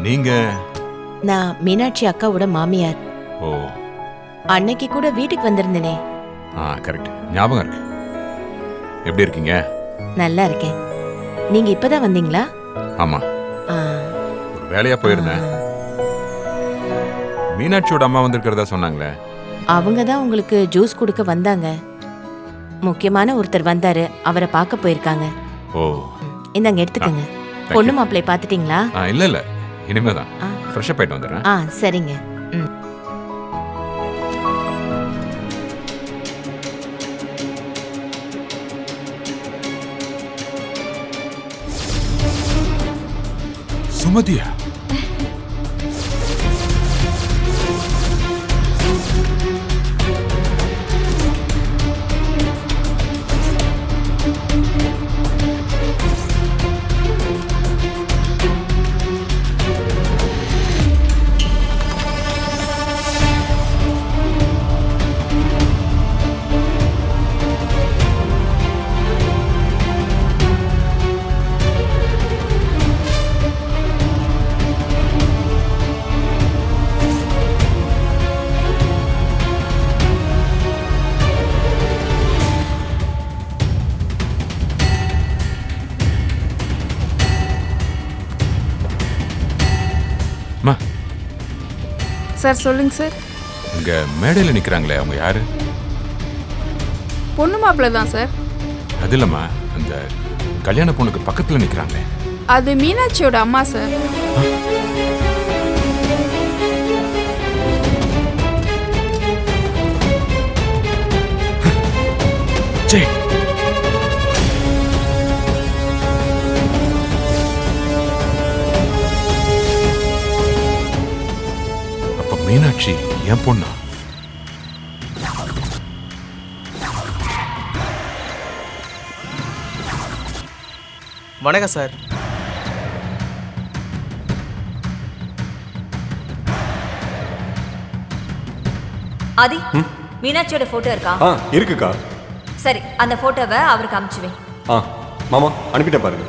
நீங்க? நான் மீனாட்சி அக்காவோட மாமியார். ஓ, அன்னைக்கு கூட வீட்டுக்கு வந்திருந்தேனே. கரெக்ட், ஞாபகம் இருக்கு. எப்படி இருக்கீங்க? நல்லா இருக்கேன். நீங்க இப்பதான் வந்தீங்களா? ஆமா, ஒரு வேலையா போயிருந்தேன். மீனாட்சியோட அம்மா வந்திருக்கிறதா சொன்னாங்களே. அவங்க தான் உங்களுக்கு ஜூஸ் கொடுக்க வந்தாங்க. முக்கியமான ஒருத்தர் வந்தாரு, அவரை பார்க்க போயிருக்காங்க. ஓ, இந்தாங்க எடுத்துக்கங்க. பொண்ணு மாப்பிள்ளை பார்த்துட்டீங்களா? இல்ல இல்ல, இனிமேதான். ஃப்ரெஷ் அப் ஆயிட்டு வந்துடுறேன். சரிங்க. சுமதியா? சார் சொல்லுங்க சார். இங்க மேடையில் நிக்கிறாங்களே, அவங்க யாரு? பொண்ணு மாப்பிள்ளை தான் சார். அது இல்லம்மா, அந்த கல்யாண பொண்ணுக்கு பக்கத்துல நிக்கிறாங்களே. அது மீனாட்சியோட அம்மா சார். மீனாட்சி என் பொண்ணா? வணக்கம் சார். ஆதி, மீனாட்சியோட போட்டோ இருக்கா? இருக்குக்கா. சரி, அந்த போட்டோவை அவருக்கு அனுப்பிச்சுவேன். மாமா அனுப்பிட்ட பாருங்க.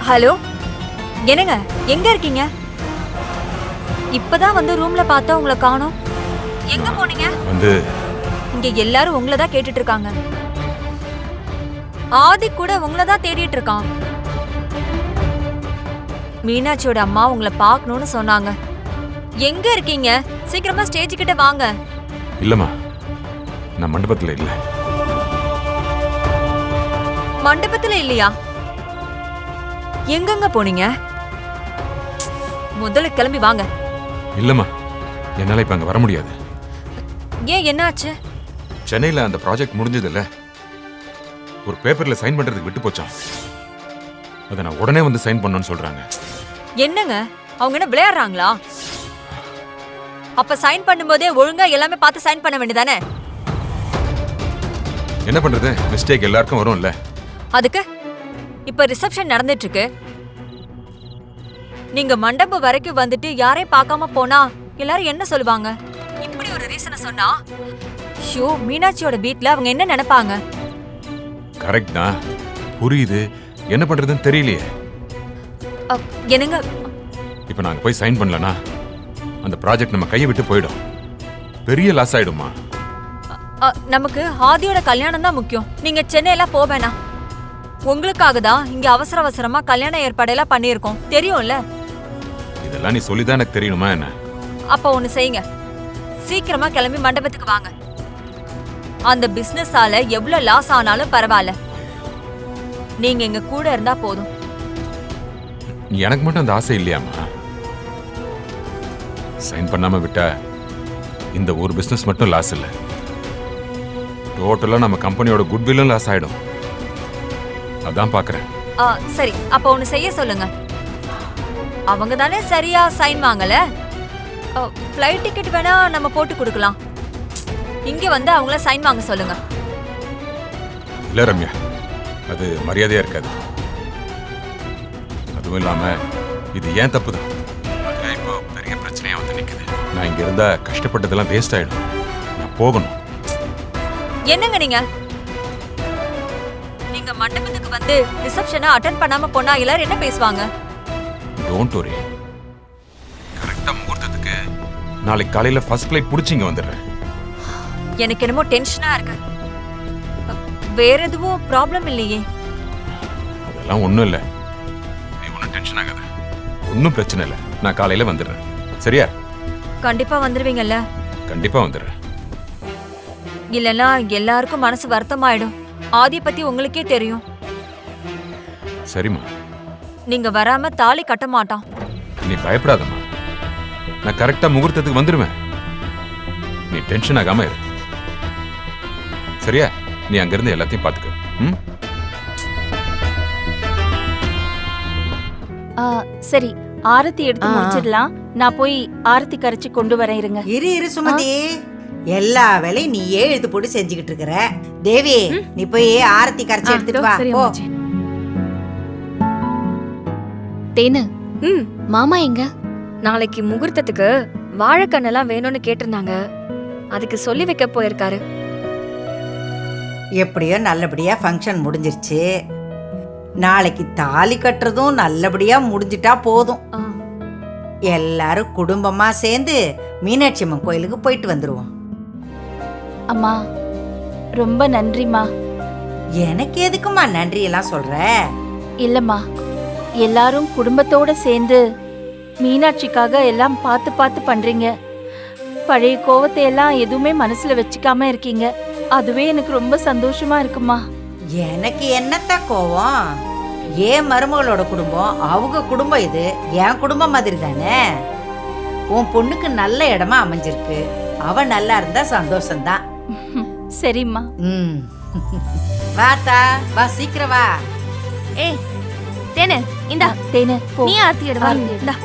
ஹலோ, என்னங்க, எங்க இருக்கீங்க? இப்பதான் வந்து ரூம்ல பார்த்தா உங்களை காணோம். எங்க போனீங்க? இங்க எல்லாரும் உங்களை தான் கேட்டுட்டு இருக்காங்க. ஆதி கூட உங்களை தான் தேடிட்டு இருக்கான். மீனாட்சியோட அம்மா உங்களை பார்க்கணும்னு சொன்னாங்க. எங்க இருக்கீங்க? சீக்கிரமா ஸ்டேஜ் கிட்ட வாங்க. இல்லம்மா, நான் மண்டபத்துல இல்ல. மண்டபத்துல இல்லையா? எங்கங்க போனீங்க? முதல்ல கிளம்பி வாங்க. இல்லம்மா, என்னால இப்ப அங்க வர முடியாது. ஏன், என்னாச்சு? சென்னையில அந்த ப்ராஜெக்ட் முடிஞ்சது இல்ல, ஒரு பேப்பர்ல சைன் பண்றதுக்கு விட்டு போச்சான். அதை நான் உடனே வந்து சைன் பண்ணணும்னு சொல்றாங்க. என்னங்க, அவங்க என்ன விளையாடுறாங்களா? அப்ப சைன் பண்ணும்போதே ஒழுங்கா எல்லாமே பார்த்து சைன் பண்ண வேண்டியதானே? என்ன பண்றது, மிஸ்டேக் எல்லாருக்கும் வரும்ல. அதுக்கு இப்ப ரிசப்ஷன் நடந்துட்டு இருக்கு. நீங்க மண்டபம் வரைக்கும் வந்துட்டு யாரையும் பார்க்காம போனா எல்லாரும் என்ன சொல்லுவாங்க? இப்படி ஒரு ரீசனை சொன்னா ஷோ, மீனாட்சியோட வீட்ல அவங்க என்ன நினைப்பாங்க? கரெக்ட் தான், புரியுது. என்ன பண்றதுன்னு தெரியலையே. என்னங்க, இப்ப நாங்க போய் சைன் பண்ணலனா அந்த ப்ராஜெக்ட் நம்ம கையை விட்டு போயிடும். பெரிய லாஸ் ஆயிடுமா? நமக்கு ஆதியோட கல்யாணம் தான் முக்கியம். நீங்க சென்னையில போவேனா? உங்களுக்காக தான் இங்க அவசர அவசரமா கல்யாண ஏற்பாடெல்லாம் பண்ணியிருக்கோம், தெரியும்ல? இதெல்லாம் நீ சொல்லிதான் எனக்கு தெரியணுமா என்ன? அப்ப ஒண்ணு செய்யுங்க, சீக்கிரமா கிளம்பி மண்டபத்துக்கு வாங்க. அந்த பிசினஸால எவ்வளவு லாஸ் ஆனாலும் பரவாயில்ல, நீங்க எங்க கூட இருந்தா போதும். எனக்கு மட்டும் அந்த ஆசை இல்லையாமா? சைன் பண்ணாம விட்டா இந்த ஒரு பிசினஸ் மட்டும் லாஸ் இல்ல, டோட்டலா நம்ம கம்பெனியோட குட்வில்லும் லாஸ் ஆயிடும். அதான் பார்க்கறேன். சரி, அப்ப ஒண்ணு செய்ய சொல்லுங்க. அவங்க தானே சரியா சைன் வாங்கல. ஃப்ளைட் டிக்கெட் வேணா நம்ம போட்டு கொடுக்கலாம். இங்க வந்து அவங்கள சைன் வாங்க சொல்லுங்க. இல்ல ரம்யா, அது மரியாதையா இருக்காது. அதுவும் இல்லாம இது ஏன் தப்பு தான். அதுல இப்போ பெரிய பிரச்சனையா வந்து நிக்குது. நான் இங்க இருந்தா கஷ்டப்பட்டதெல்லாம் வேஸ்ட் ஆயிடும். நான் போகணும். என்னங்க நீங்க மண்டபத்துக்கு வந்து ரிசப்ஷனை அட்டெண்ட் பண்ணாம போனா எல்லாரும் என்ன பேசுவாங்க? Don't worry. கரெக்டா முகூர்த்தத்துக்கு நாளைக்கு காலையில ஃபர்ஸ்ட் ஃளைட் புடிச்சிங்க வந்துடுறேன். எனக்கு என்னமோ டென்ஷனா இருக்கு. வேற எதுவும் ப்ராப்ளம் இல்லையே? அதெல்லாம் ஒண்ணும் இல்ல. நீ ஒன்றும் டென்ஷன் ஆகாத. ஒன்றும் பிரச்சனை இல்லை. நான் காலையில வந்துடுறேன். சரியா? கண்டிப்பா வந்துருவீங்கல்ல? கண்டிப்பா வந்துடுறேன். இல்லைன்னா எல்லாருக்கும் மனசு வருத்தமாயிடும். ஆதியை பத்தி உங்களுக்கே தெரியும். சரிம்மா. நீங்க வராம தாலி கட்ட மாட்டான். நீ பயப்படாதம்மா. நான் கரெக்டா முகூர்த்தத்துக்கு வந்துடுவேன். நீ டென்ஷன் ஆகாம இரு. சரியா? நீ அங்கிருந்து எல்லாத்தையும் பாத்துக்க. ம்? சரி, ஆரத்தி எடுத்து முடிச்சிடலாம். நான் போய் ஆரத்தி கரைச்சி கொண்டு வரேன். இருங்க. இரு சுமதி, எல்லா வேலையும் நீயே எழுத்து போட்டு செஞ்சுக்கிட்டு இருக்கிற. தேவி, நீ போய் ஆரத்தி கரைச்சி எடுத்துட்டு வா. போ. தேனு, மாமா எங்க? நாளைக்கு முகூர்த்தத்துக்கு வாழைக்கண்ணெல்லாம் வேணும்னு கேட்டிருந்தாங்க. அதுக்கு சொல்லி வைக்க போயிருக்காரு. எப்படியோ நல்லபடியா ஃபங்க்ஷன் முடிஞ்சிருச்சு. நாளைக்கு தாலி கட்டுறதும் நல்லபடியா முடிஞ்சிட்டா போதும். எல்லாரும் குடும்பமா சேர்ந்து மீனாட்சி அம்மன் கோயிலுக்கு போயிட்டு வந்துருவோம். அம்மா, ரொம்ப நன்றிம்மா. எனக்கு எதுக்குமா நன்றி எல்லாம் சொல்ற? இல்லம்மா, எல்லாரும் குடும்பத்தோட சேர்ந்து மீனாட்சிக்காக எல்லாம் பார்த்து பார்த்து பண்றீங்க. பழைய கோவத்தை எல்லாம் எதுவுமே மனசுல வச்சுக்காம இருக்கீங்க. அதுவே எனக்கு ரொம்ப சந்தோஷமா இருக்குமா. எனக்கு என்னத்த கோவம்? ஏன் மருமகளோட குடும்பம் அவங்க குடும்பம், இது என் குடும்பம் மாதிரி தானே. உன் பொண்ணுக்கு நல்ல இடமா அமைஞ்சிருக்கு. அவ நல்லா இருந்தா சந்தோஷம்தான். சரிம்மா. வாத்தா, வா சீக்கிரம் வா. ஏய் தேனு, இந்தா தேனு, நீ ஆர்த்தி எடுவா. இந்தா